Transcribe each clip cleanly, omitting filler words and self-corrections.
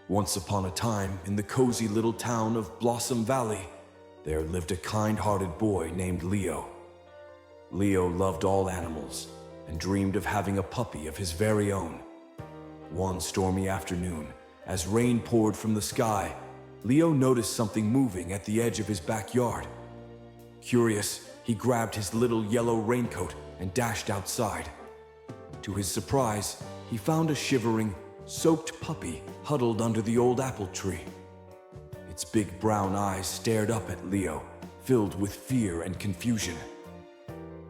Once upon a time, in the cozy little town of Blossom Valley, there lived a kind-hearted boy named Leo. Leo loved all animals and dreamed of having a puppy of his very own. One stormy afternoon, as rain poured from the sky, Leo noticed something moving at the edge of his backyard. Curious, he grabbed his little yellow raincoat and dashed outside. To his surprise, he found a shivering, soaked puppy huddled under the old apple tree. Its big brown eyes stared up at Leo, filled with fear and confusion.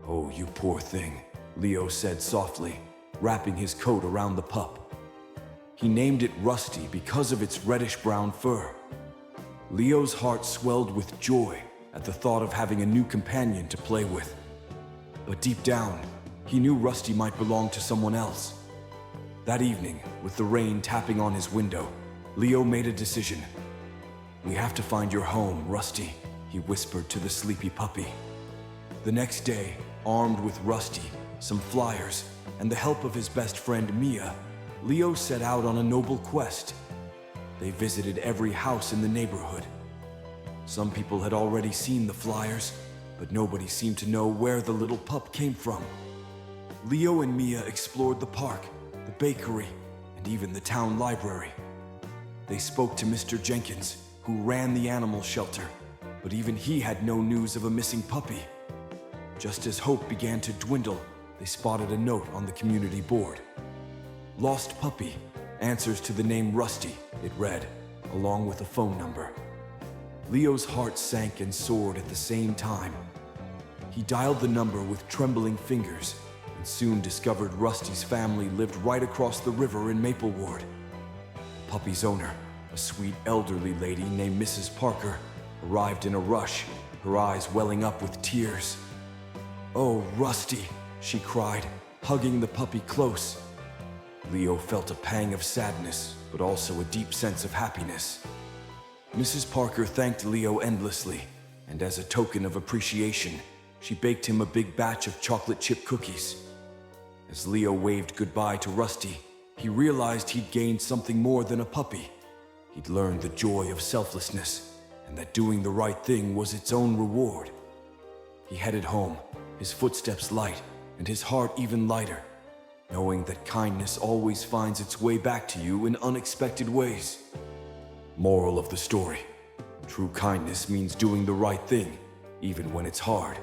"Oh, you poor thing," Leo said softly, wrapping his coat around the pup. He named it Rusty because of its reddish-brown fur. Leo's heart swelled with joy at the thought of having a new companion to play with. But deep down, he knew Rusty might belong to someone else. That evening, with the rain tapping on his window, Leo made a decision. "We have to find your home, Rusty," he whispered to the sleepy puppy. The next day, armed with Rusty, some flyers, and the help of his best friend Mia, Leo set out on a noble quest. They visited every house in the neighborhood. Some people had already seen the flyers, but nobody seemed to know where the little pup came from. Leo and Mia explored the park, the bakery, and even the town library. They spoke to Mr. Jenkins, who ran the animal shelter, but even he had no news of a missing puppy. Just as hope began to dwindle, they spotted a note on the community board. "Lost puppy, answers to the name Rusty," it read, along with a phone number. Leo's heart sank and soared at the same time. He dialed the number with trembling fingers and soon discovered Rusty's family lived right across the river in Mapleward. The puppy's owner, a sweet elderly lady named Mrs. Parker, arrived in a rush, her eyes welling up with tears. "Oh, Rusty," she cried, hugging the puppy close. Leo felt a pang of sadness, but also a deep sense of happiness. Mrs. Parker thanked Leo endlessly, and as a token of appreciation, she baked him a big batch of chocolate chip cookies. As Leo waved goodbye to Rusty, he realized he'd gained something more than a puppy. He'd learned the joy of selflessness, and that doing the right thing was its own reward. He headed home, his footsteps light, and his heart even lighter, knowing that kindness always finds its way back to you in unexpected ways. Moral of the story: true kindness means doing the right thing, even when it's hard.